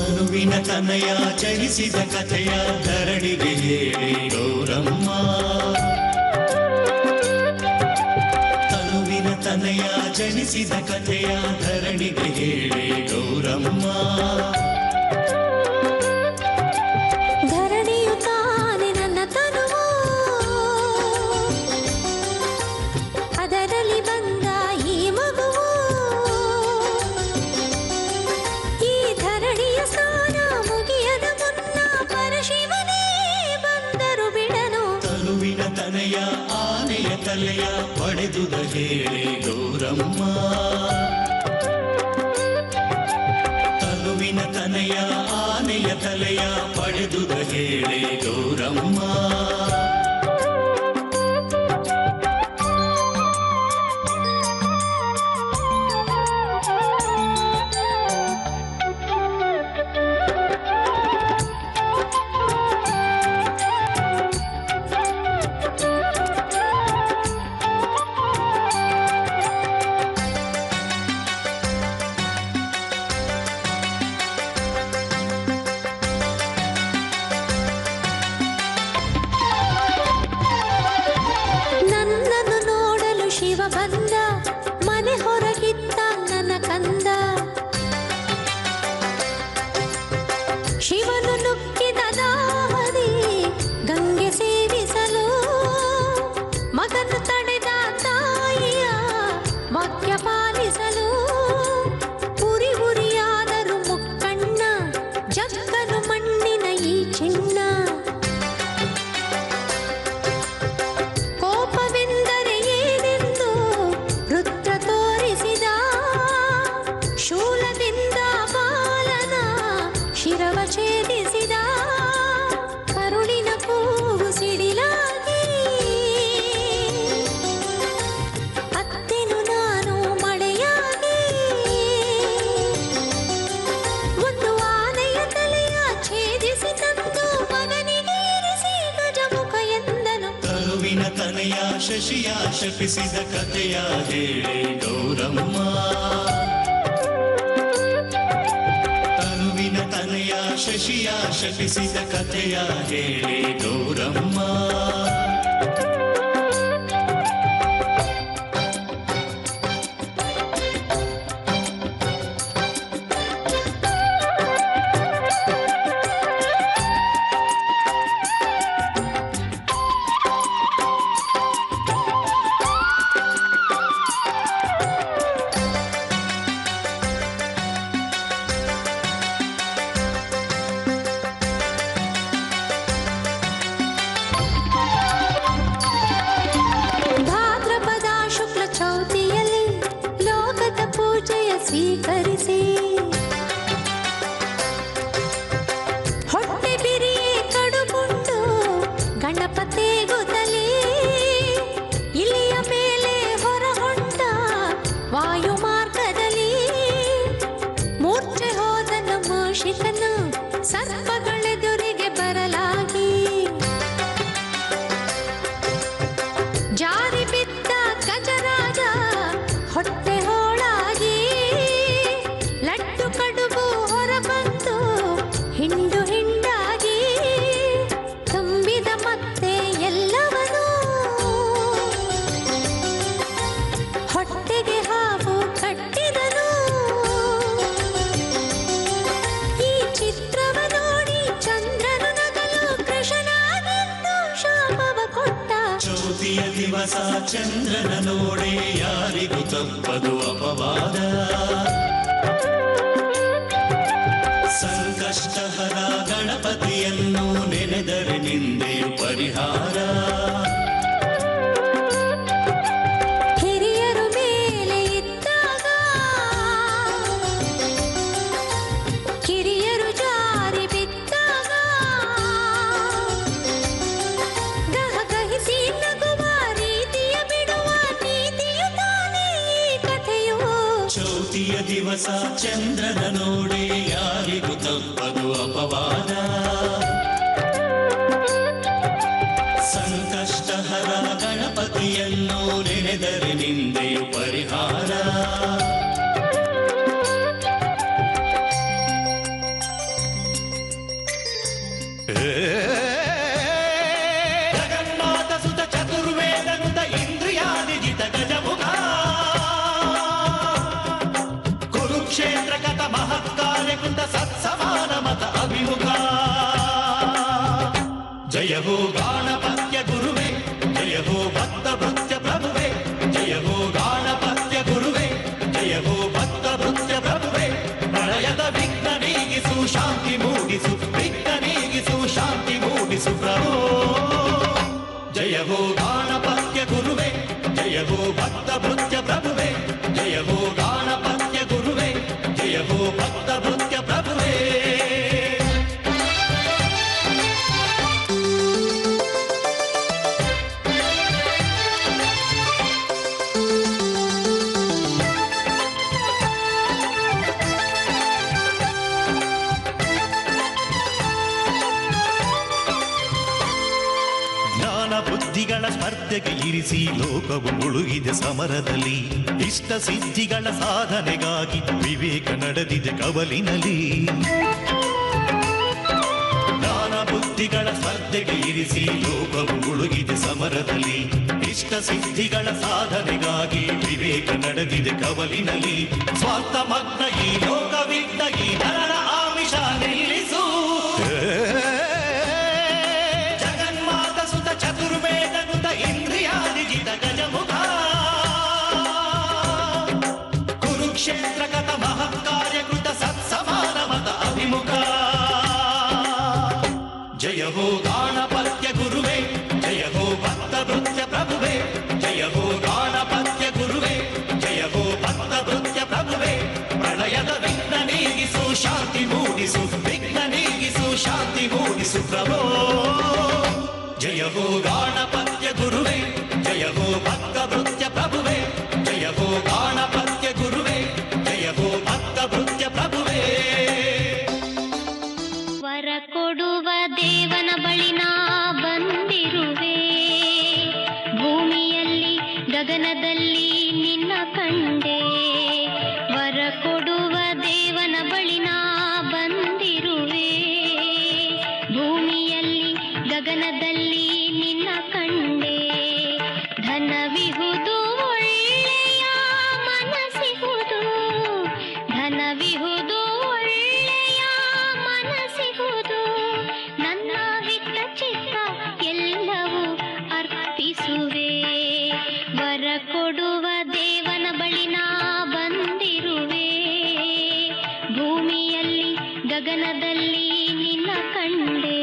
ತನುವಿನ ತನಯ ಜನಿಸಿದ ಕಥೆಯ ಧರಣಿಗೆ ಹೇಳಿ ಗೌರಮ್ಮ. ತನುವಿನ ತನಯ ಜನಿಸಿದ ಕಥೆಯ ಧರಣಿಗೆ ಹೇಳಿ ಗೌರಮ್ಮ. ಧರಣಿಯು ತಾನೆ ನನ್ನ ತನುವು, ಅದರಲ್ಲಿ ಬಂದ ಈ ಮಗುವು. ಈ ಧರಣಿಯ ಸ್ನಾನ ಮುಗಿಯದ ಮುನ್ನ ಪರಶಿವನೇ ಬಂದರು ಬಿಡನು. ತನುವಿನ ತನಯ ಆನೆಯ ತಲೆಯ ಪಡೆದುದ ಹೇಳಿ ಗೌರಮ್ಮ. ತನುವಿನ ತನಯ ಆನೆಯ ತಲೆಯ ಪಡೆದುದ ಹೇಳಿ ಗೌರಮ್ಮ. ನನ್ನನ್ನು ನೋಡಲು ಶಿವ ಬಂದ, ಮನೆ ಹೊರಗಿದ್ದ ನನ್ನ ಕಂದ. ಶಿವನು ನುಗ್ಗಿದ ದಾಹದಿ ಗಂಗೆ ಸೇವಿಸಲು, ಮಗನು ತಡೆದ ತಾಯಿಯ ವಾಕ್ಯ ಪಾಲಿಸಲು. ಉರಿ ಉರಿಯಾದರು ಮುಕ್ಕಣ್ಣ, ಜಕ್ಕನು ಮಣ್ಣಿನ ಈ ಚಿನ್ನ. ಕೋಪವೆಂದರೆ ಏನೆಂದು ರುದ್ರ ತೋರಿಸಿದ, ಶೂಲದಿಂದ ಬಾಲನ ಶಿರವ ಛೇದಿಸಿದ. ಕರುಳಿನ ಕೂಗು ಸಿಡಿಲಾಗಿ ಅತ್ತೆನು ನಾನು ಮಳೆಯಾಗಿ. ಒಂದು ಆನೆಯ ತಲೆಯ ಛೇದಿಸಿ ತಂದು ಮಗನಿಗೆ ಇರಿಸಿ ಗಜಮುಖ ಎಂದನು. ತನುವಿನ ತನಯ ಶಶಿಯ ಶಪಿಸಿದ ಕಥೆಯ ಹೇಳಿ ಗೌರಮ್ಮ. ತನುವಿನ ತನಯ ಶಶಿಯ ಶಪಿಸಿದ ಕಥೆಯ ಹೇಳಿ ಗೌರಮ್ಮ. ಭಾದ್ರಪದ ಶುಕ್ಲ ಚೌತಿಯಲ್ಲಿ ಲೋಕದ ಪೂಜೆಯ ಸ್ವೀಕರಿಸಿ, ಹೊಟ್ಟೆ ಬಿರಿಯೇ ಕಡುಬುಂಡು ಗಣಪತಿ ಗುದಲಿ. ಇಲಿಯ ಮೇಲೆ ಹೊರಹೊಂಡ ವಾಯು ಮಾರ್ಗದಲ್ಲಿ, ಮೂರ್ಛೆ ಹೋದನ ಮೂಷಿಕನು ಸರ್ಪಗಳೆದುರಿಗೆ ಬರಲಾಗಿ. ಜಾರಿ ಬಿದ್ದ ಗಜರಾಜ ಹೊಟ್ಟೆ ಹೋಳಾಗಿ, ಲಡ್ಡು ಕಡುಬು ಹೊರಬಂದು ಹಿಂಡು ಹಿಂಡಾಗಿ. ತುಂಬಿದ ಮತ್ತೆ ಎಲ್ಲವನು ಹೊಟ್ಟೆಗೆ ಹಾವು ಕಟ್ಟಿದನು. ಈ ಚಿತ್ರವ ನೋಡಿ ಚಂದ್ರನು ನಗಲು ಕೃಷ್ಣನಾಗೆಂದು ಶಾಪವ ಕೊಟ್ಟ. ಚೌತಿಯ ದಿವಸ ಚಂದ್ರನ ನೋಡೆ ಯಾರಿಗೂ ತಪ್ಪದು ಅಪವಾದ. ಸಂಕಷ್ಟಹರ ಗಣಪತಿಯನ್ನು ನೆನೆದರೆ ನಿಂದೆಯು ಪರಿಹಾರ. ಹಿರಿಯರು ಮೇಲೆ ಇದ್ದಾಗ ಕಿರಿಯರು ಜಾರಿ ಬಿದ್ದಾಗ, ಗಹಗಹಿಸಿ ನಗುವ ರೀತಿಯ ಬಿಡುವ ನೀತಿಯು ತಾನೇ ಈ ಕಥೆಯು. ಚೌತಿಯ ದಿವಸ ಚಂದ್ರನ ನೋಡೆ ಯಾರಿಗೂ ತಪ್ಪದು ಅಪವಾದ. ಸಂಕಷ್ಟಹರ ಗಣಪತಿಯನ್ನು ನೆನೆದರೆ ನಿಂದೆಯು ಪರಿಹಾರ. ಕೃತ ಸತ್ಸಮಾನ ಮತ ಅಭಿಮುಖ. ಜಯ ಹೋ ಗಾಣಪತ್ಯ ಗುರುವೇ, ಜಯ ಹೋ ಭಕ್ತ ಭೃತ್ಯ ಪ್ರಭುವೇ, ಜಯ ಹೋ ಗಾಣಪತ್ಯ ಗುರುವೇ, ಜಯ ಹೋ ಭಕ್ತ ಭೃತ್ಯ ಪ್ರಭುವೇ. ಪ್ರಳಯದ ವಿಘ್ನ ನೀಗಿಸು, ಶಾಂತಿ ಮೂಡಿಸು, ವಿಘ್ನ ನೀಗಿಸು, ಶಾಂತಿ ಮೂಡಿಸು ಪ್ರಭೋ. ಜಯ ಹೋ ಗಾಣಪತ್ಯ ಗುರುವೇ, ಜಯ ಹೋ ಭಕ್ತ ಭೃತ್ಯ ಪ್ರಭುವೇ, ಜಯ ಹೋ ಗಾಣಪತ್ಯ ಗುರುವೇ, ಜಯ ಹೋ ಭಕ್ತ ಭೃತ್ಯ ಪ್ರಭುವೇ. ಬುದ್ಧಿಗಳ ಸ್ಪರ್ಧೆಗೆ ಇರಿಸಿ ಲೋಕವು ಮುಳುಗಿದೆ ಸಮರದಲ್ಲಿ. ಇಷ್ಟ ಸಿದ್ಧಿಗಳ ಸಾಧನೆಗಾಗಿ ವಿವೇಕ ನಡೆದಿದೆ ಕವಲಿನಲ್ಲಿ. ಜ್ಞಾನ ಬುದ್ಧಿಗಳ ಸ್ಪರ್ಧೆಗೆ ಇರಿಸಿ ಲೋಕವು ಮುಳುಗಿದೆ ಸಮರದಲ್ಲಿ. ಇಷ್ಟ ಸಿದ್ಧಿಗಳ ಸಾಧನೆಗಾಗಿ ವಿವೇಕ ನಡೆದಿದೆ ಕವಲಿನಲ್ಲಿ. ಸ್ವಾರ್ಥ ಮಗ್ನ ಈ ಲೋಕವಿದ್ದ ಈ ನರನ ಆಮಿಷ ನಿಲ್ಲಿಸು. ಚತುರ್ವೇದನುತ ಇಂದ್ರಿಯಾದಿಜಿತ ಗಜಮುಖ. ಕುರುಕ್ಷೇತ್ರ ಕಥ ಮಹತ್ಕಾರ್ಯಕೃತ ಸತ್ಸಮಾನ ಮತ ಅಭಿಮುಖ. ಜಯ ಹೋ ಗಾಣಪತ್ಯ ಗುರುವೇ, ಜಯ ಹೋ ಭಕ್ತ ಭೃತ್ಯ ಪ್ರಭುವೇ, ಜಯ ಹೋ ಗಾಣಪತ್ಯ ಗುರುವೇ, ಜಯ ಹೋ ಭಕ್ತ ಭೃತ್ಯ ಪ್ರಭುವೇ. ಪ್ರಳಯದ ವಿಘ್ನ ನೀಗಿಸು, ಶಾಂತಿ ಮೂಡಿಸು, ವಿಘ್ನ ನೀಗಿಸು, ಶಾಂತಿ ಮೂಡಿಸು ಪ್ರಭೋ. ಜಯ ಹೋ ಗಾಣಪತ್ಯ ಗುರುವೇ, ಜಯ ಹೋ ಭಕ್ತ ಭೃತ್ಯ ಪ್ರಭುವೇ, ಜಯ ಹೋ ಗಾಣಪತ್ಯ ಗುರುವೇ, ಜಯ ಹೋ ಭಕ್ತ ಭೃತ್ಯ ಪ್ರಭುವೇ. ವರ ಕೊಡುವ ದೇವನ ಬಳಿ ನಾ ಬಂದಿರುವೆ, ಭೂಮಿಯಲ್ಲಿ ಗಗನದಲ್ಲಿ ನಿನ್ನ ಕಂಡೆ. ವರ ಕೊಡುವ ದೇವನ ಬಳಿ ನಾ ಬಂದಿರುವೆ, ಭೂಮಿಯಲ್ಲಿ ಗಗನದಲ್ಲಿ ನಿನ್ನ ಕಂಡೆ. ಧನವಿಹುದು ಒಳ್ಳೆಯ ಮನಸ್ಸಿಹುದು, ಧನವಿಹುದು ಒಳ್ಳೆಯ ಮನಸ್ಸಿಹುದು. ನನ್ನ ಹಿತ ಚಿತ್ತ ಎಲ್ಲವೂ ಅರ್ಪಿಸುವೆ. ವರ ಕೊಡುವ ದೇವನ ಬಳಿ ನಾ ಬಂದಿರುವೆ, ಭೂಮಿಯಲ್ಲಿ ಗಗನದಲ್ಲಿ ನಿನ್ನ ಕಂಡೆ.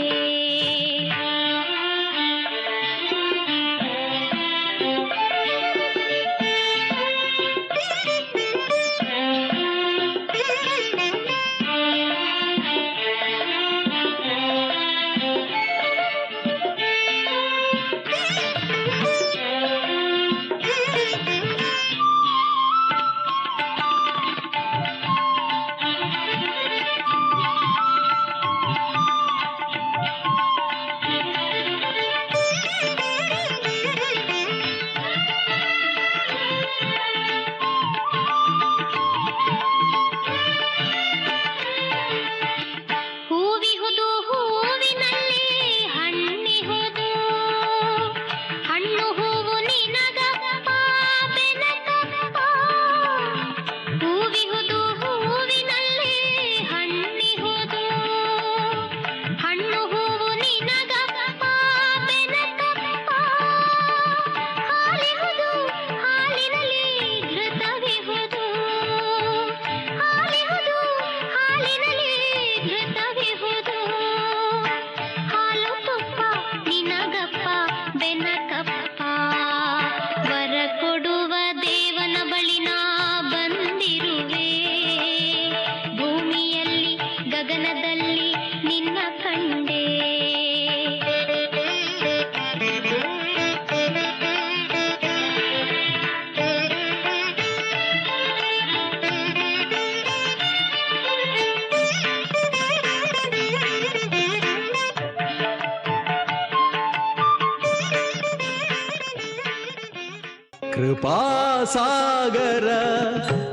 ಕೃಪಾಸಾಗರ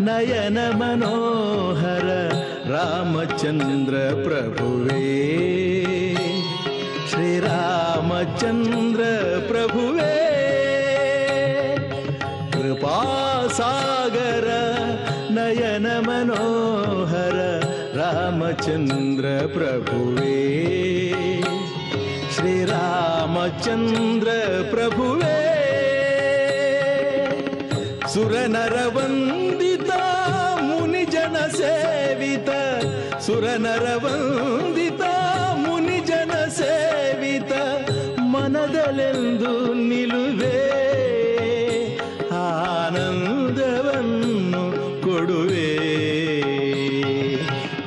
ನಯನ ಮನೋಹರ ರಾಮಚಂದ್ರ ಪ್ರಭುವೇ, ಶ್ರೀರಾಮಚಂದ್ರ ಪ್ರಭುವೇ. ಕೃಪಾಸಾಗರ ನಯನ ಮನೋಹರ ರಾಮಚಂದ್ರ ರಾಮಚಂದ್ರ ಪ್ರಭುವೇ ಶ್ರೀರಾಮಚಂದ್ರ ಪ್ರಭುವೇ ಸುರನರ ವಂದಿತ ಮುನಿಜನ ಸೇವಿತ ಸುರನರ ವಂದಿತ ಮುನಿಜನ ಸೇವಿತ ಮನದಲೆಂದು ನಿಲುವೆ ಆನಂದವನ್ನು ಕೊಡುವೆ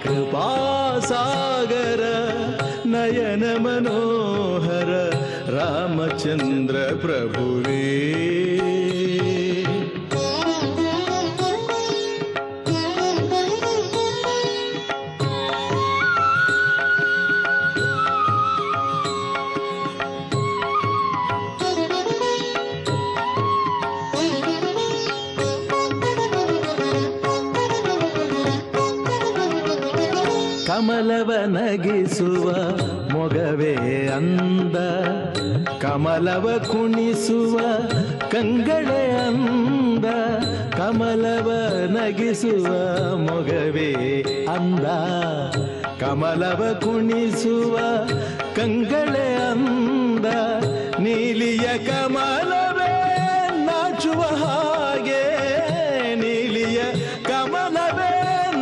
ಕೃಪಾಸಾಗರ ನಯನ ಮನೋಹರ ರಾಮಚಂದ್ರ ಪ್ರಭುವೇ ಕಮಲವ ನಗಿಸುವ ಮೊಗವೇ ಅಂದ ಕಮಲವ ಕುಣಿಸುವ ಕಂಗಳೇ ಅಂದ ಕಮಲವ ನಗಿಸುವ ಮೊಗವೇ ಅಂದ ಕಮಲವ ಕುಣಿಸುವ ಕಂಗಳೇ ಅಂದ ನೀಲಿಯ ಕಮಲವೇ ನಾಚುವ ಹಾಗೆ ನೀಲಿಯ ಕಮಲವೇ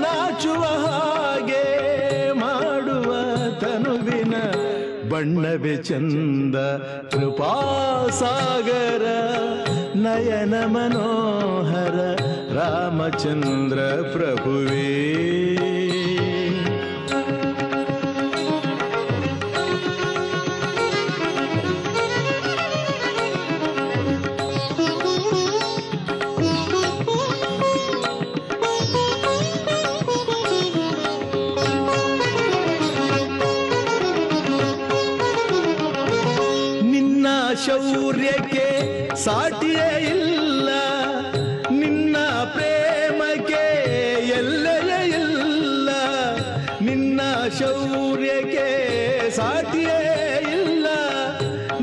ನಾಚುವ ಹಾಗೆ ಮಾಡುವ ತನುವಿನ ಬಣ್ಣವೇ ಚಂದ ಕೃಪಾಸಾಗರ ನಯನ ಮನೋಹರ ರಾಮಚಂದ್ರ ಪ್ರಭುವೇ ಶೌರ್ಯಕ್ಕೆ ಸಾಟಿಯೇ ಇಲ್ಲ ನಿನ್ನ ಪ್ರೇಮಕ್ಕೆ ಎಲ್ಲೆಯೇ ಇಲ್ಲ ನಿನ್ನ ಶೌರ್ಯಕ್ಕೆ ಸಾಟಿಯೇ ಇಲ್ಲ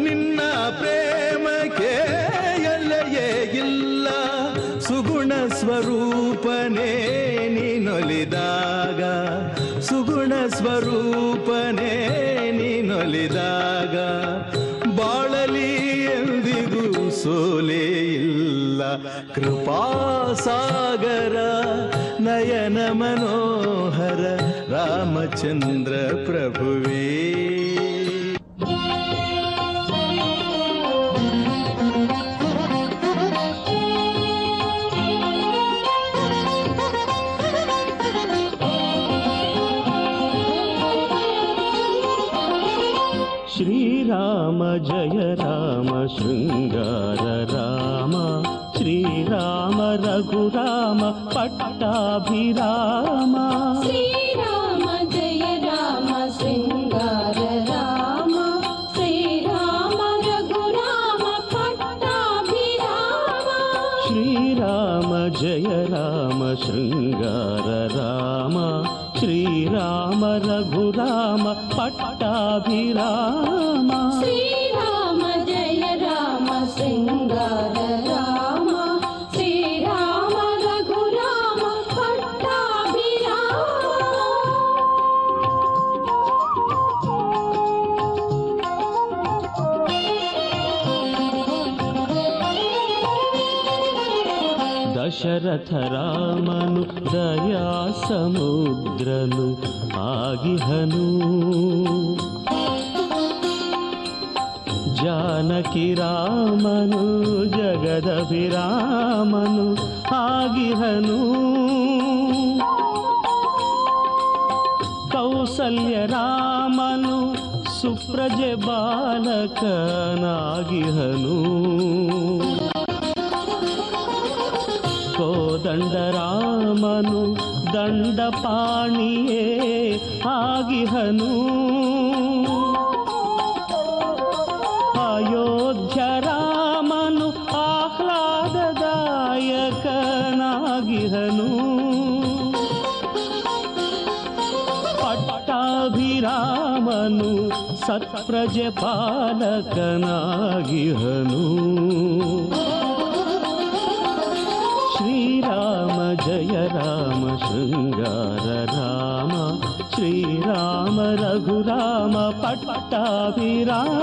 ನಿನ್ನ ಪ್ರೇಮಕ್ಕೆ ಎಲ್ಲೆಯೇ ಇಲ್ಲ ಸುಗುಣ ಸ್ವರೂಪನೇ ನೀನೊಲಿದಾಗ ಸುಗುಣ ಸ್ವರೂಪನೇ ನೀನೊಲಿದಾಗ ಬಾಳಲಿ ಎಂದಿಗೂ ಸೋಲೇ ಇಲ್ಲ ಕೃಪಾಸಾಗರ ನಯನ ಮನೋಹರ ರಾಮಚಂದ್ರ ಪ್ರಭುವೇ ಶ್ರೀರಾಮ ಜಯ ರಾಮ ಶೃಂಗಾರ ರಾಮ ಶ್ರೀರಾಮ ರಘುರಾಮ ಪಟ್ಟಾಭಿರಾಮ ಶ್ರೀರಾಮ ಜಯ ರಾಮ ಶೃಂಗಾರ ರಾಮ ಶ್ರೀರಾಮ ರಘುರಾಮ ಪಟ್ಟಾಭಿರಾಮ ಶ್ರೀರಾಮ ಜಯ ರಾಮ ಶೃಂಗಾರ ರಾಮ ಶ್ರೀರಾಮ ರಘುರಾಮ ಪಟ್ಟಾಭಿರಾಮ ಶ್ರೀರಾಮ ಜಯ ರಾಮ ಶೃಂಗಾರ ರಾಮ ಶ್ರೀರಾಮ ರಘುರಾಮ ಪಟ್ಟಾಭಿರಾಮ ದಶರಥ ರಾಮನು ದಯಾ ಸಮುದ್ರನು ಆಗಿಹನು ಜಾನಕಿ ರಾಮನು ಜಗದಭಿರಾಮನು ಆಗಿಹನು ಕೌಸಲ್ಯ ರಾಮನು ಸುಪ್ರಜೆ ಬಾಲಕನಾಗಿಹನು ಕೋದಂಡ ರಾಮನು ದಂಡಪಾಣಿಯೇ ಆಗಿಹನು ಅಯೋಧ್ಯ ರಾಮನು ಆಹ್ಲಾದದಾಯಕನಾಗಿಹನು ಪಟ್ಟಾಭಿರಾಮನು ಸತ್ಪ್ರಜೆ ಪಾಲಕನಾಗಿಹನು ಶ್ರೀರಾಮ ಜಯ ರಾಮ ಶೃಂಗಾರ ರಾಮ ಶ್ರೀರಾಮ ರಘುರಾಮ ಪಟ್ಟಾಭಿರಾಮ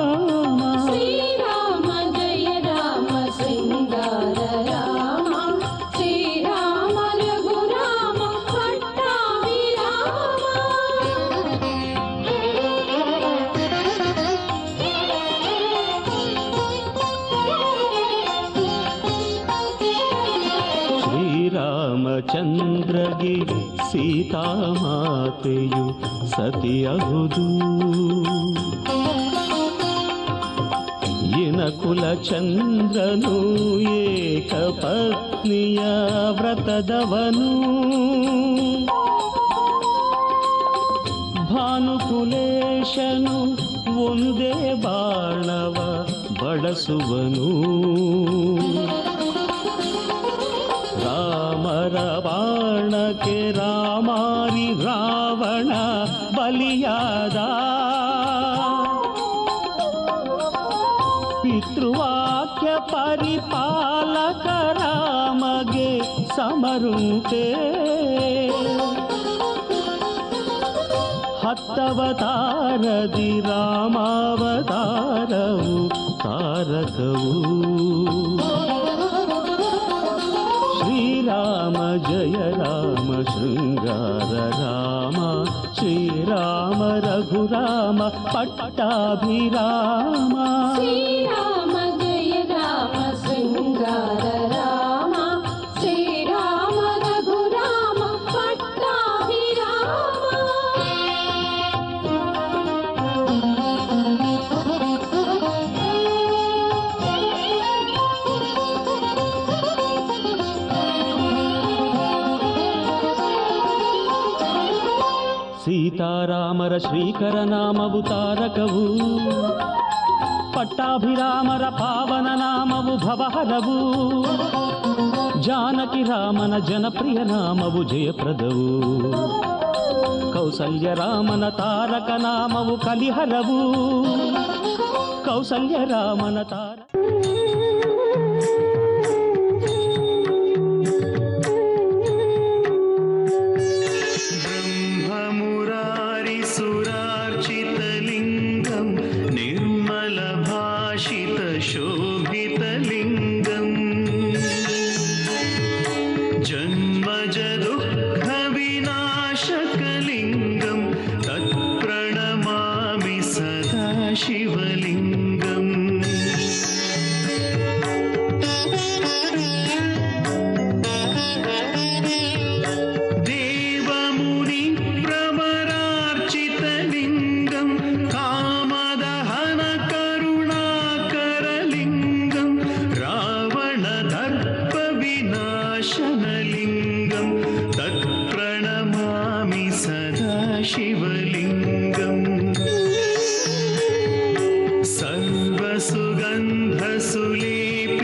ಶ್ರೀರಾಮ ಜಯ ರಾಮ ಶೃಂಗಾರ ರಾಮ ಶ್ರೀರಾಮ ರಘುರಾಮ ಪಟ್ಟಾಭಿರಾಮ ಶ್ರೀರಾಮಚಂದ್ರಗೆ ಸೀತಾಮಾತೆಯು ಸತಿಯಹುದು ಇನಕುಲ ಚಂದ್ರನು ಏಕ ಪತ್ನಿಯ ವ್ರತದವನು ಭಾನುಕುಲೇಶನು ಒಂದೇ ಬಾಣವ ಬಳಸುವನು ರಾಮರ ಬಾಣಕ್ಕೆ ರಾಮಾರಿ ರಾವಣ ಬಲಿಯಾದ ಪಿತೃವಾಕ್ಯ ಪರಿಪಾಲಕ ರಾಮಗೆ ಸಮರುಂಟೆ ಹತ್ತವತಾರದಿ ರಾಮಾವತಾರವು ತಾರಕವು ಶ್ರೀರಾಮ ಜಯ ರಾಮ ಶೃಂಗಾರ ರಾಮ ಶ್ರೀರಾಮ ರಘುರಾಮ ಪಟ್ಟಾಭಿರಾಮ ಶ್ರೀರಾಮ ಜಯ ರಾಮ ಶೃಂಗಾರ ರಾಮ ಶ್ರೀರಾಮ ರಘುರಾಮ ಪಟ್ಟಾಭಿರಾಮ ಸೀತಾರಾಮರ ಶ್ರೀಕರ ನಾಮವು ತಾರಕವು ಪಟ್ಟಾಭಿರಾಮರ ಪಾವನ ನಾಮವು ಭವಹರವು ಜಾನಕಿ ರಾಮನ ಜನಪ್ರಿಯ ನಾಮವು ಜಯಪ್ರದವು ಕೌಸಲ್ಯ ರಾಮನ ತಾರಕ ನಾಮವು ಕಲಿಹರವು ಕೌಸಲ್ಯ ರಾಮನ ತಾರಕ सुरार्चितलिङ्गं निर्मलभाषितशोभितलिङ्गम् जन्मजदुःखविनाशकलिङ्गं तत्प्रणमामि सदा शिवलिङ्गम् शनलिङ्गं तत्प्रणमामि सदा शिवलिङ्गम्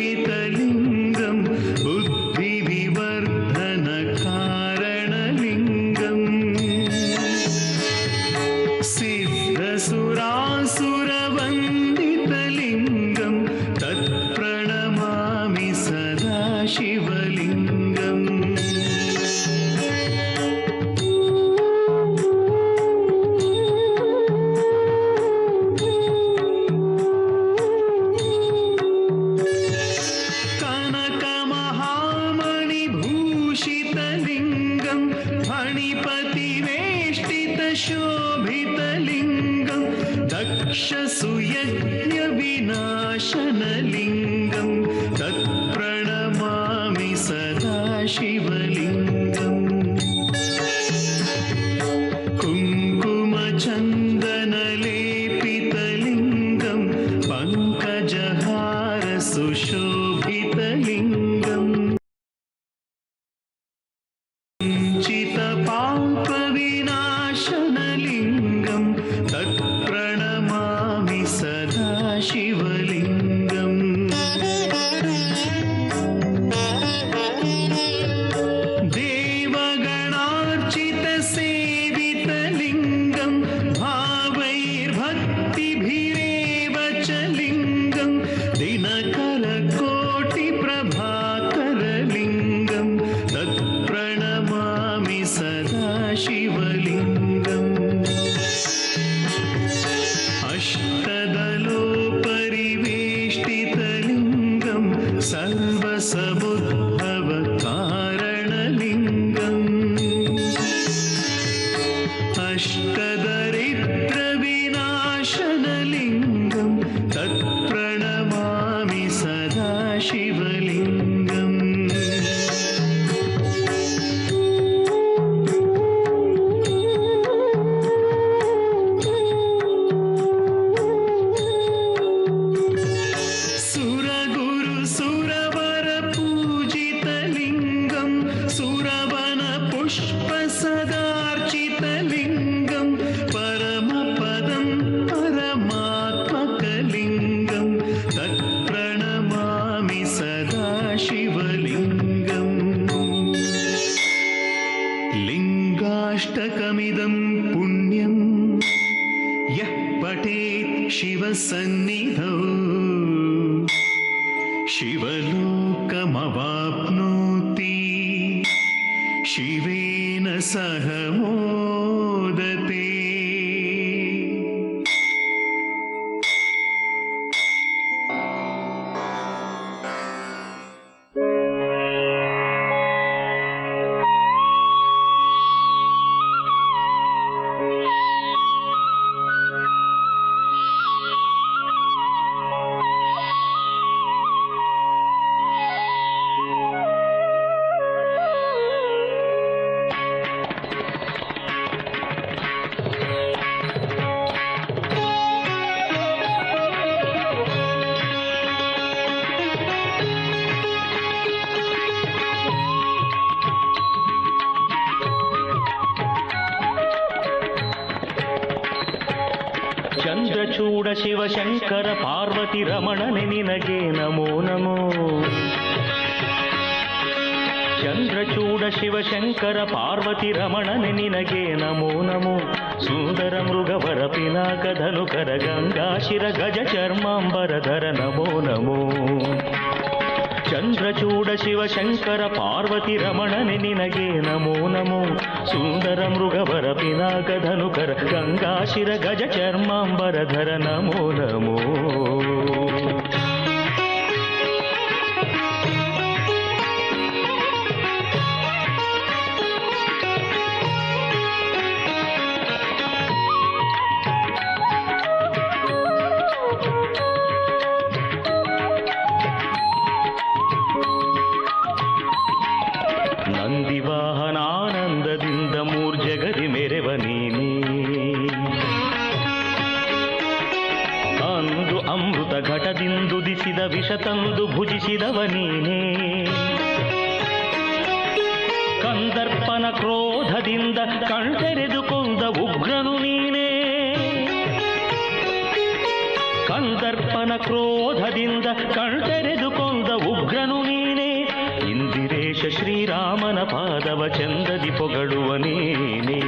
सर्वसुगन्धसुलेपितलिङ्गं बुद्धिविवर्धनकारणलिङ्गम् सिद्धसुरासुरवन्दितलिङ्गं तत्प्रणमामि सदा शिवलिङ्गम् कनकमहामणिभूषितलिङ्गं फणिपतिवेष्टितशोभितलिङ्गं दक्षसुयज्ञविनाशनलिङ्गं तत्प्रणमामि सदा शिवलिङ्गम् कुङ्कुमचन्दनलेपितलिङ्गं पङ्कजहारसुशोभितलिङ्गम् चितपापविनाशनलिङ्गं तत्प्रणमामि सदा शिवलिङ्गम् देवगणार्चितसेवितलिङ्गं भावैर्भक्तिभिरेव च लिङ्गं दिनकरकोटिप्रभाकरलिङ्गं तत्प्रणमामि सदा शिवलिङ्गम् पठेत् शिवसन्निधौ शिवलोकमवाप्नोति शिवेन सह मोदते। ಚಂದ್ರಚೂಡ ಶಿವಶಂಕರ ಪಾರ್ವತಿ ರಮಣನೆ ನಿನಗೆ ನಮೋ ನಮೋ. ಚಂದ್ರಚೂಡ ಶಿವಶಂಕರ ಪಾರ್ವತಿ ರಮಣನೆ ನಿನಗೆ ನಮೋ ನಮೋ. ಸುಂದರ ಮೃಗವರ ಪಿನಾಕ ಧನುಕರ ಗಂಗಾಶಿರ ಗಜ ಚರ್ಮಾಂಬರಧರ ನಮೋ ನಮೋ. ಚಂದ್ರಚೂಡ ಶಿವಶಂಕರ ಪಾರ್ವತಿ ರಮಣನೆ ನಿನಗೆ ನಮೋ ನಮೋ. ಸುಂದರ ಮೃಗವರ ಪಿನಾಕ ಧನುಕರ ಗಂಗಾಶಿರ ಗಜ ಚರ್ಮಾಂಬರಧರ ನಮೋ ನಮೋ. ನಂದಿವಾಹನಾನಂದದಿಂದ ಮೂರ್ಜಗದಿ ಮೆರೆವ ನೀನೇ. ಅಂದು ಅಮೃತ ಘಟದಿಂದುದಿಸಿದ ವಿಷ ತಂದು ಭುಜಿಸಿದವ ನೀನೇ. ಕಂದರ್ಪನ ಕ್ರೋಧದಿಂದ ಕಣ್ತೆರೆದುಕೊಂಡ ಉಗ್ರನು ನೀನೇ. ಕಂದರ್ಪನ ಕ್ರೋಧದಿಂದ ಕಣ್ತೆರೆದುಕೊಂಡ ಉಗ್ರನು ನೀನೇ. ಇಂದಿರೇಶ ಶ್ರೀರಾಮನ ಪಾದವ ಚಂದದಿ ಪೊಗಳುವ ನೀನೇ.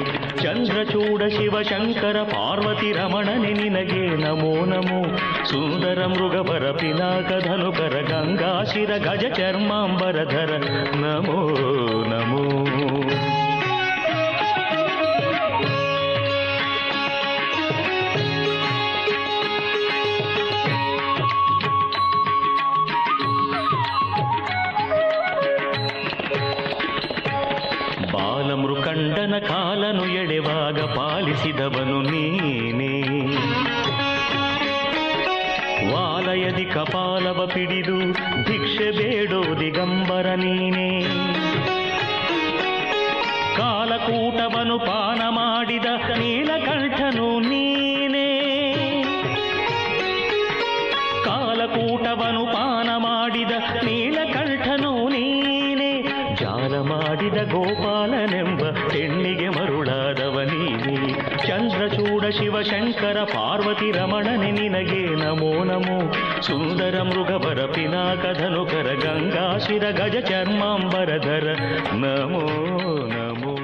ಚಂದ್ರಚೂಡ ಶಿವಶಂಕರ ಪಾರ್ವತಿ ರಮಣನೆ ನಿನಗೆ ನಮೋ ನಮೋ. ಸುಂದರ ಮೃಗವರ ಪಿನಾಕ ಧನುಕರ ಗಂಗಾಶಿರ ಗಜ ಚರ್ಮಾಂಬರಧರ ನಮೋ ನಮೋ. ಬಾಲಮೃಕಂಡನ ಕಾಲನು ಎಳೆವಾಗ ಪಾಲಿಸಿದವನು ನೀನೇ. ವಾಲಯದಿ ಕಪಾಲವ ಪಿಡಿದು ಭಿಕ್ಷೆ ಬೇಡೋ ದಿಗಂಬರ ನೀನೇ. ಕಾಲಕೂಟವನು ಪಾನ ಮಾಡಿದ ನೀಲಕಂಠನು ನೀನೇ. ಕಾಲಕೂಟವನು ಪಾನ ಮಾಡಿದ ನೀಲಕಂಠನು ನೀನೇ. ಜಾಲ ಮಾಡಿದ ಗೋಪಾಲನೆಂಬ ಹೆಣ್ಣಿಗೆ ಮರುಳಾದವ ನೀನೇ. ಚಂದ್ರಚೂಡ ಶಿವಶಂಕರ ಪಾರ್ವತಿ ರಮಣನೆ ನಿನಗೆ ನಮೋ ನಮೋ. ಸುಂದರ ಮೃಗವರ ಪಿನಾಕ ಧನುಕರ ಗಂಗಾಶಿರ ಗಜ ಚರ್ಮಾಂಬರಧರ ನಮೋ ನಮೋ.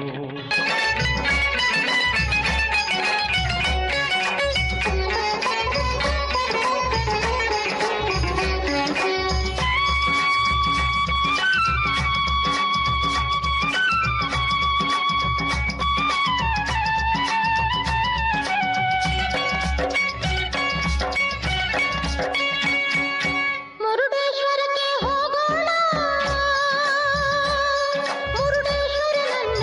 ಮುರುಡೇಶ್ವರಕ್ಕೆ ಹೋಗೋಣ, ಮುರುಡೇಶ್ವರ ನನ್ನ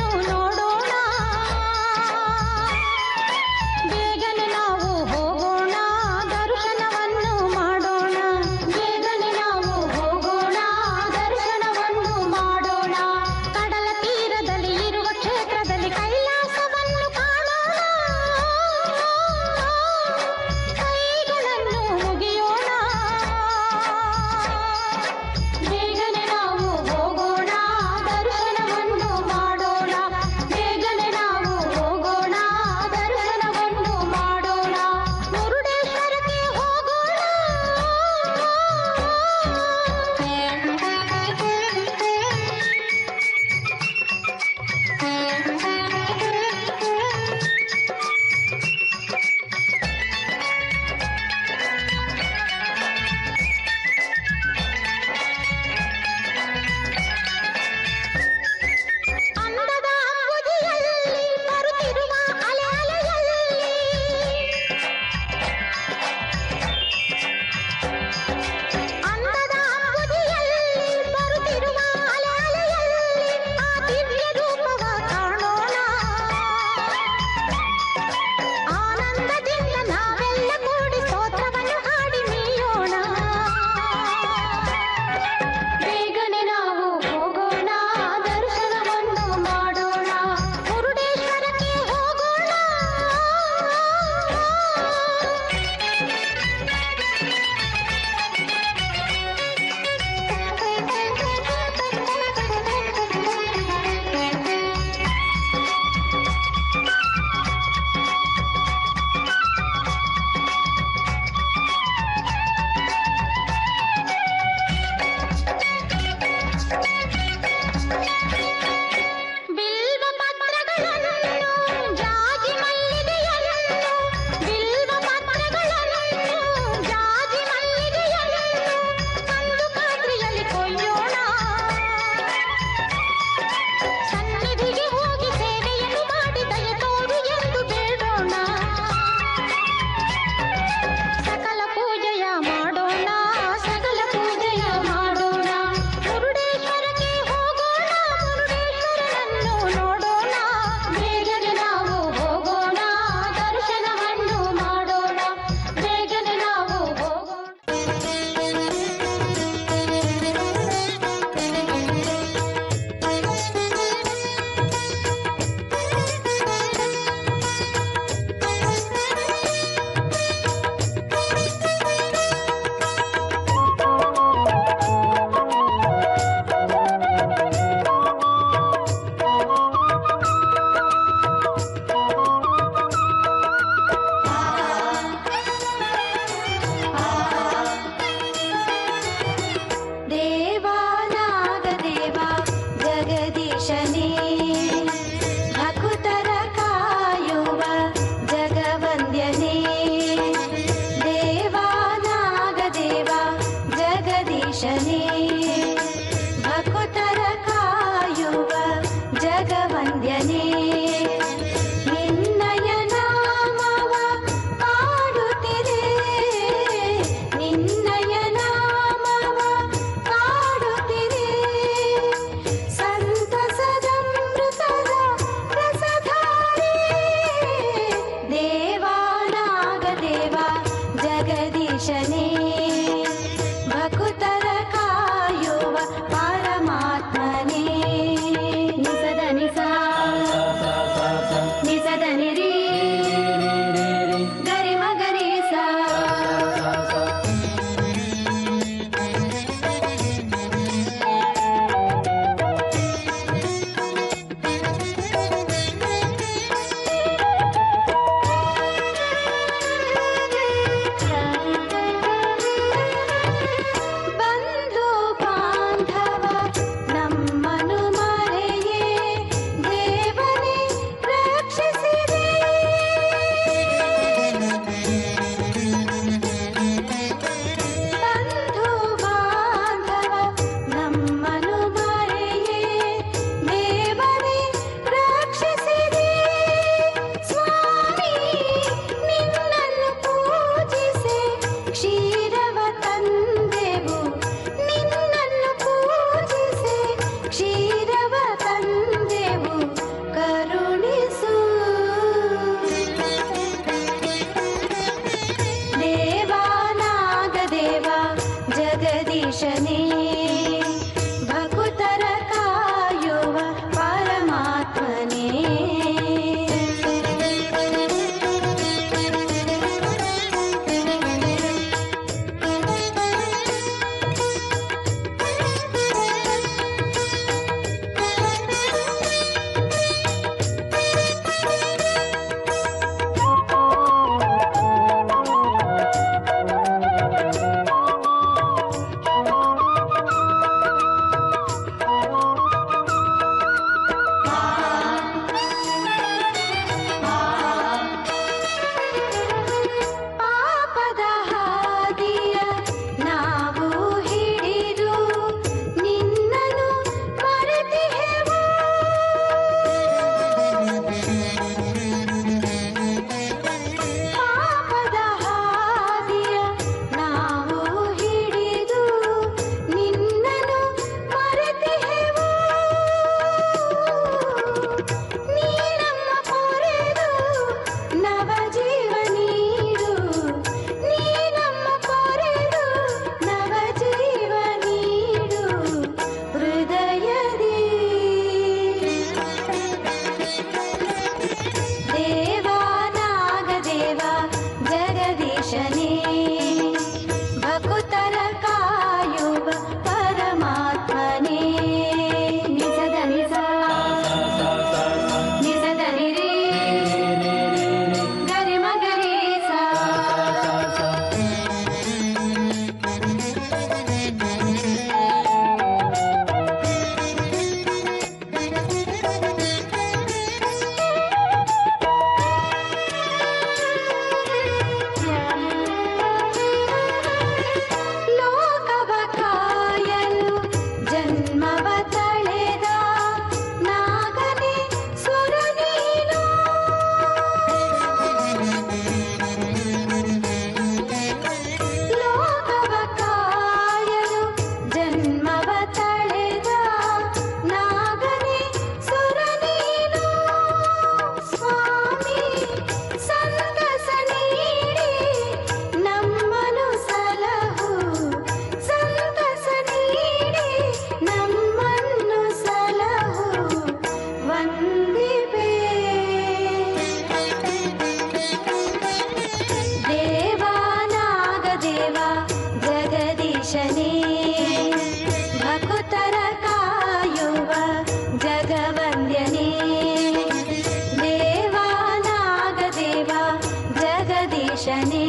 ಜಗದೀಶನೇ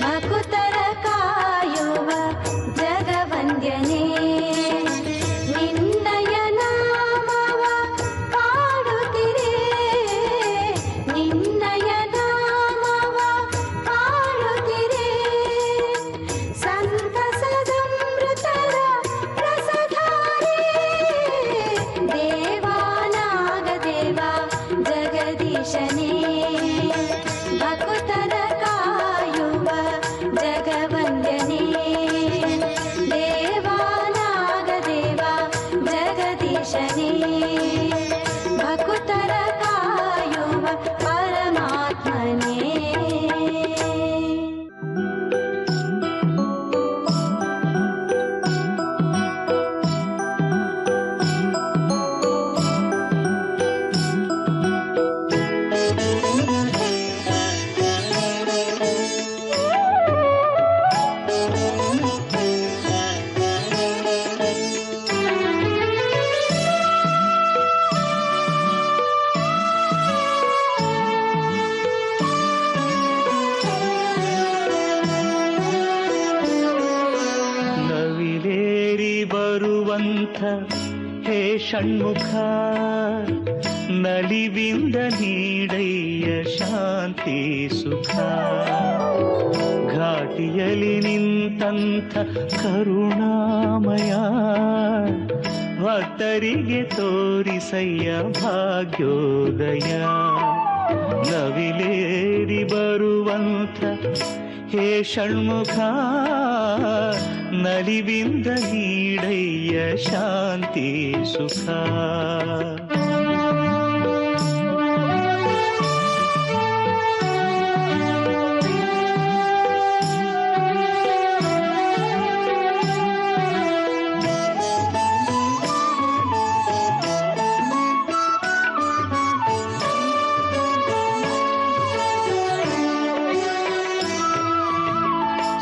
ಭಕುತರ ಕಾಯುವ ಜಗವಂದ್ಯನೇ ನಿನ್ನಯ ನಾಮವ ಪಾಡುತ್ತಿರೆ ನಿನ್ನಯ ನಾಮವ ಪಾಡುತ್ತಿರೆ ಸಂತಸದಮೃತರ ರಸಧಾರೆ ದೇವಾನಾಗದೇವ ಜಗದೀಶನೇ ಭಕುತರ ಕಾಯುವ ಜಗವಂದ್ಯನೇ ದೇವಾನಾಗದೇವ ಜಗದೀಶನೇ ಭಕುತರ ಕಾಯುವ ಪರಮಾತ್ಮನೇ. ನವಿಲೇರಿ ಬರುವಂಥ ಹೇ ಷಣ್ಮುಖ ನಲಿವಿಂದ ನೀಡಯ್ಯ ಶಾಂತಿ ಸುಖ ಘಾಟಿಯಲ್ಲಿ ನಿಂತಂಥ ಕರುಣಾಮಯ ಭಕ್ತರಿಗೆ ತೋರಿಸಯ್ಯ ಭಾಗ್ಯೋದಯ ನವಿಲೇರಿ ಬರುವಂಥ ಹೇ ಷಣ್ಮುಖ ನಲಿವಿಂದ ನೀಡಯ್ಯ ಶಾಂತಿ ಸುಖ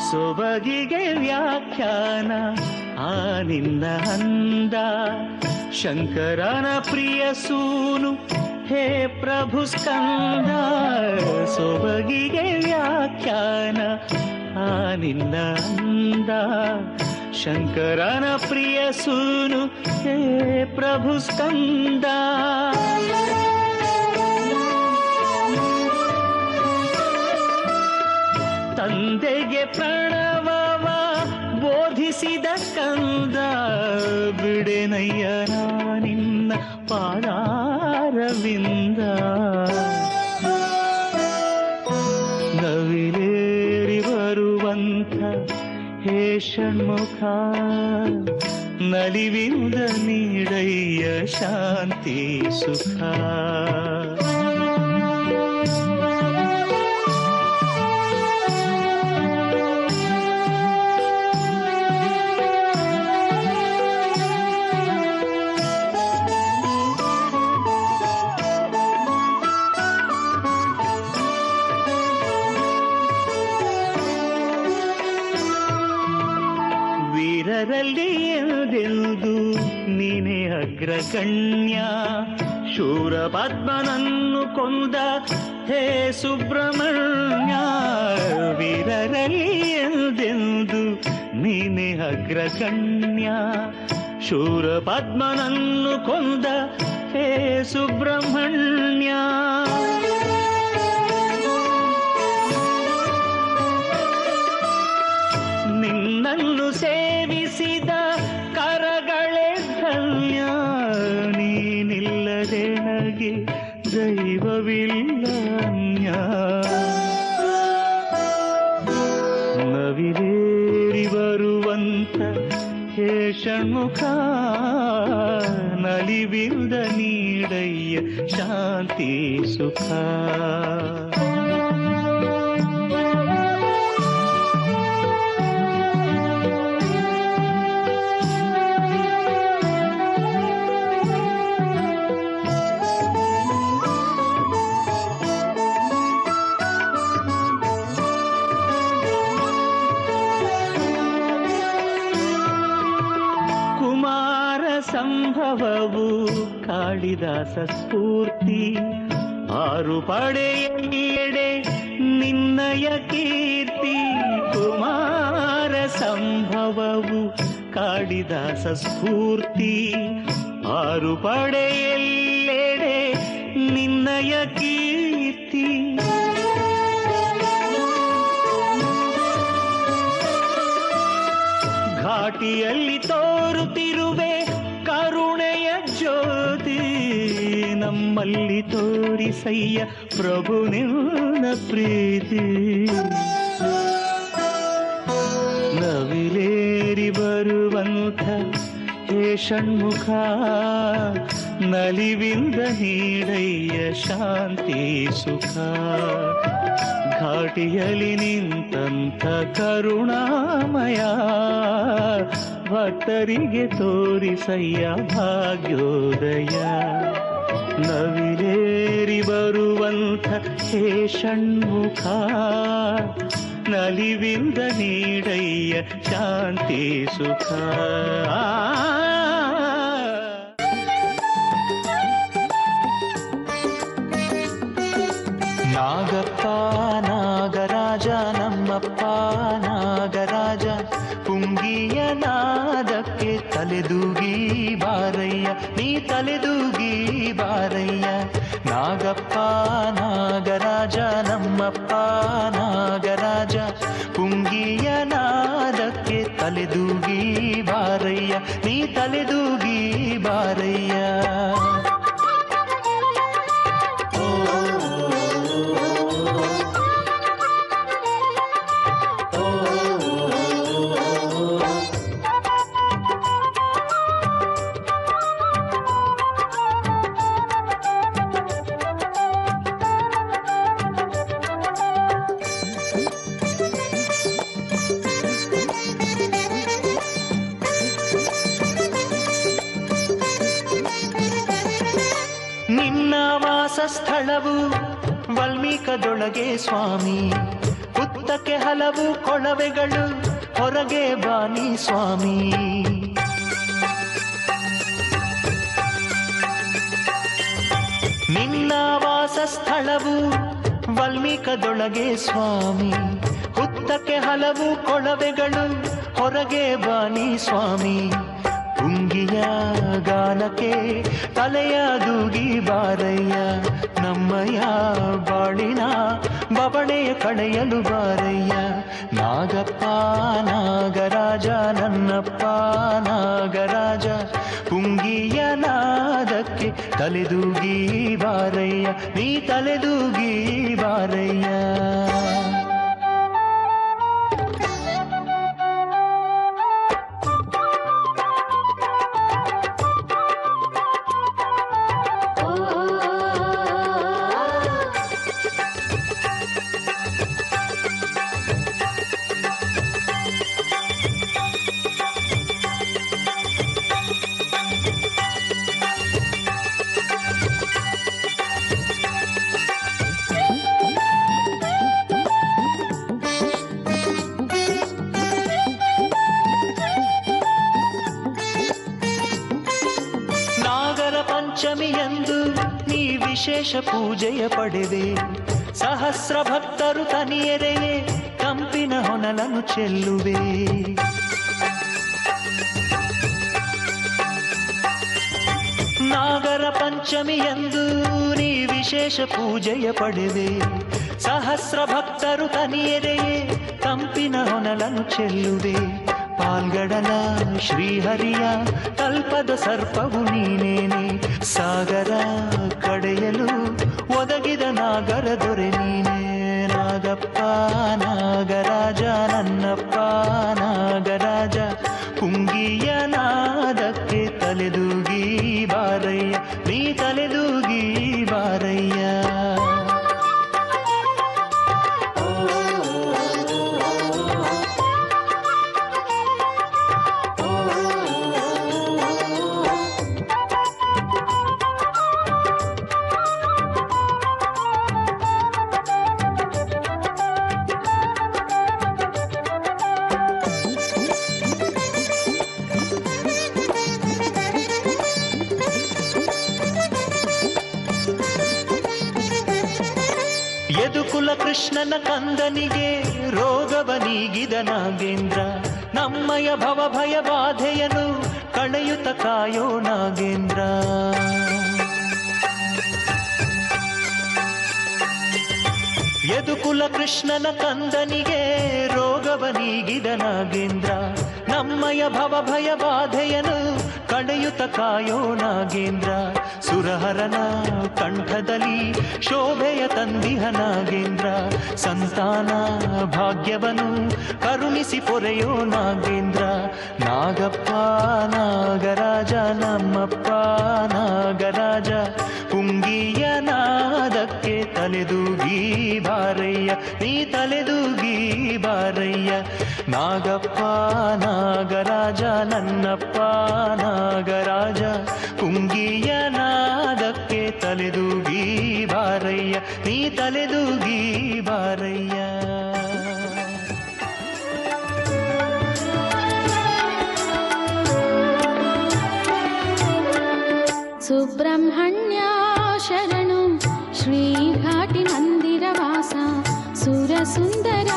ಸೊಬಗಿಗೆ ವ್ಯಾಖ್ಯಾನ ಆ ನಿನ್ನ ಅಂದ ಶಂಕರನ ಪ್ರಿಯ ಸೂನು ಹೇ ಪ್ರಭು ಸ್ಕಂದ ಸೊಬಗಿಗೆ ವ್ಯಾಖ್ಯಾನ ಆ ನಿನ್ನ ಅಂದ ಶಂಕರನ ಪ್ರಿಯ ಸೂನು ಹೇ ಪ್ರಭು ಸ್ಕಂದ ತಂದೆಗೆ ಪ್ರಣವವ ಬೋಧಿಸಿದ ಕಂದ ಬಿಡೆನಯ್ಯ ನಿನ್ನ ಪಾದಾರವಿಂದ ನವಿಲೇರಿ ಬರುವಂಥ ಹೇ ಷಣ್ಮುಖ ನಲಿವಿಂದ ನೀಡಯ್ಯ ಶಾಂತಿ ಸುಖ ವೀರರಲ್ಲಿ ಎಂದೆಂದು ನೀನೇ ಅಗ್ರಗಣ್ಯ ಶೂರ ಪದ್ಮನನ್ನು ಕೊಂದ ಹೇ ಸುಬ್ರಹ್ಮಣ್ಯ ವೀರರಲ್ಲಿ ಎಂದೆಂದು ನೀನೇ ಅಗ್ರಗಣ್ಯ ಶೂರ ಪದ್ಮನನ್ನು ಕೊಂದ ಹೇ ಸುಬ್ರಹ್ಮಣ್ಯ ನಿನ್ನನ್ನು ಸೇವಿಸಿದ ಕರಗಳೇ ಧನ್ಯ ನೀನಿಲ್ಲದೆ ನನಗೆ ದೈವವಿಲ್ಲ ಅನ್ಯ ನವಿಲೇರಿ ಬರುವಂಥ ಹೇ ಷಣ್ಮುಖ ನಲಿವಿಂದ ನೀಡಯ್ಯ ಶಾಂತಿ ಸುಖ ಸಂಭವವು ಕಾಳಿದಾಸ ಸ್ಫೂರ್ತಿ ಆರು ಪಡೆಯೆಡೆ ನಿನ್ನ ನಿನ್ನಯ ಕೀರ್ತಿ ಕುಮಾರ ಸಂಭವವು ಕಾಳಿದಾಸ ಸ್ಫೂರ್ತಿ ಆರು ಪಡೆಯೆಲ್ಲೆಡೆ ನಿನ್ನಯ ಕೀರ್ತಿ ಘಾಟಿಯಲ್ಲಿ ತೋರುತ್ತಿರುವೆ ಕರುಣೆಯ ಜ್ಯೋತಿ ನಮ್ಮಲ್ಲಿ ತೋರಿಸಯ್ಯ ಪ್ರಭು ನಿನ್ನ ಪ್ರೀತಿ ನವಿಲೇರಿ ಬರುವಂಥ ಹೇ ಷಣ್ಮುಖ ನಲಿವಿಂದ ನೀಡಯ್ಯ ಶಾಂತಿ ಸುಖ ಘಾಟಿಯಲ್ಲಿ ನಿಂತಂಥ ಕರುಣಾಮಯ ಭಕ್ತರಿಗೆ ತೋರಿಸಯ್ಯ ಭಾಗ್ಯೋದಯ ನವಿಲೇರಿ ಬರುವಂಥ ಹೇ ಷಣ್ಮುಖ ನಲಿವಿಂದ ನೀಡಯ್ಯ ಶಾಂತಿ ಸುಖ ನಾಗಪ್ಪ ನಾಗರಾಜ ನಮ್ಮಪ್ಪ ನಾಗರಾಜ ಪುಂಗಿಯ ನಾದಕ್ಕೆ ತಲೆದೂಗಿ ಬಾರಯ್ಯ ನೀ ತಲೆದೂಗಿ ಬಾರಯ್ಯ ನಾಗಪ್ಪ ನಾಗರಾಜ ನಮ್ಮಪ್ಪ ನಾಗರಾಜ ಪುಂಗಿಯ ನಾದಕ್ಕೆ ತಲೆದೂಗಿ ಬಾರಯ್ಯ ನೀ ತಲೆದೂಗಿ ಬಾರಯ್ಯ ಸ್ಥಳವು ವಲ್ಮೀಕದೊಳಗೆ ಸ್ವಾಮಿ ಹುತ್ತಕ್ಕೆ ಹಲವು ಕೊಳವೆಗಳು ಹೊರಗೆ ಬಾನಿ ಸ್ವಾಮಿ ನಿನ್ನ ವಾಸ ಸ್ಥಳವು ವಲ್ಮೀಕದೊಳಗೆ ಸ್ವಾಮಿ ಹುತ್ತಕ್ಕೆ ಹಲವು ಕೊಳವೆಗಳು ಹೊರಗೆ ಬಾನಿ ಸ್ವಾಮಿ ಪುಂಗಿಯ ಗಾನಕ್ಕೆ ತಲೆಯ ದೂಗಿ ಬಾರಯ್ಯ ನಮ್ಮಯ್ಯ ಬಾಳಿನ ಬವಣೆಯ ಕಳೆಯಲು ಬಾರಯ್ಯ ನಾಗಪ್ಪ ನಾಗರಾಜ ನನ್ನಪ್ಪ ನಾಗರಾಜ ಪುಂಗಿಯ ನಾದಕ್ಕೆ ತಲೆದೂಗಿ ಬಾರಯ್ಯ ನೀ ತಲೆದೂಗಿ ಬಾರಯ್ಯ ಪಂಚಮಿಯಂದು ನೀ ವಿಶೇಷ ಪೂಜೆಯ ಪಡೆದೆ ಸಹಸ್ರ ಭಕ್ತರು ತನಿಯರೆಯೇ ಕಂಪಿನ ಹೊನಲನ್ನು ಚೆಲ್ಲುವೆ ನಾಗರ ಪಂಚಮಿಯಂದು ನೀ ವಿಶೇಷ ಪೂಜೆಯ ಪಡೆದೆ ಸಹಸ್ರ ಭಕ್ತರು ತನಿಯರೆಯೇ ಕಂಪಿನ ಹೊನಲನ್ನು ಚೆಲ್ಲುವೆ ಪಾಲ್ಗಡಲ ಶ್ರೀಹರಿಯ ಕಲ್ಪದ ಸರ್ಪವು ನೀನೇನೆ ಸಾಗರ ಕಡೆಯಲು ಒದಗಿದ ನಾಗರ ದೊರೆ ನೀನೇ ನಾಗಪ್ಪ ನಾಗರಾಜ ನನ್ನಪ್ಪ ನಾಗರಾಜ ಪುಂಗಿಯ ನಾದಕ್ಕೆ ತಲೆದೂಗಿ ಬಾರಯ್ಯ ನೀ ತಲೆದೂಗಿ ಬಾರಯ್ಯ ಕೃಷ್ಣನ ಕಂದನಿಗೆ ರೋಗವ ನೀಗಿದ ನಾಗೇಂದ್ರ, ನಮ್ಮಯ ಭವ ಭಯ ಬಾಧೆಯನು ಕಳೆಯುತ್ತ ಕಾಯೋ ನಾಗೇಂದ್ರ. ಯದುಕುಲ ಕೃಷ್ಣನ ಕಂದನಿಗೆ ರೋಗವ ನೀಗಿದ ನಾಗೇಂದ್ರ, ನಮ್ಮಯ ಭವ ಭಯ ಬಾಧೆಯನು ಕಳೆಯುತ್ತ ಕಾಯೋ ನಾಗೇಂದ್ರ. ಸುರಹರನ ಕಂಠದಲ್ಲಿ ಶೋಭೆಯ ತಂದಿಹ ನಾಗೇಂದ್ರ, ಸಂತಾನ ಭಾಗ್ಯವನು ಕರುಣಿಸಿ ಪೊರೆಯೋ ನಾಗೇಂದ್ರ. ನಾಗಪ್ಪ ನಾಗರಾಜ ನಮ್ಮಪ್ಪ ನಾಗರಾಜ, ಪುಂಗಿಯ ನಾದಕ್ಕೆ ತಲೆದೂಗಿ ಬಾರಯ್ಯ, ನೀ ತಲೆದೂಗಿ ಬಾರಯ್ಯ. ನಾಗಪ್ಪ ನಾಗರಾಜ ನನ್ನಪ್ಪ ನಾಗರಾಜ, ಪುಂಗಿಯ ನಾದಕ್ಕೆ ತಲೆದೂಗಿ ಬಾರಯ್ಯ, ನೀ ತಲೆದೂಗಿ ಬಾರಯ್ಯ. ಸುಬ್ರಹ್ಮಣ್ಯ ಶರಣು ಶ್ರೀಘಾಟಿ ಮಂದಿರವಾಸ, ಸುರಸುಂದರ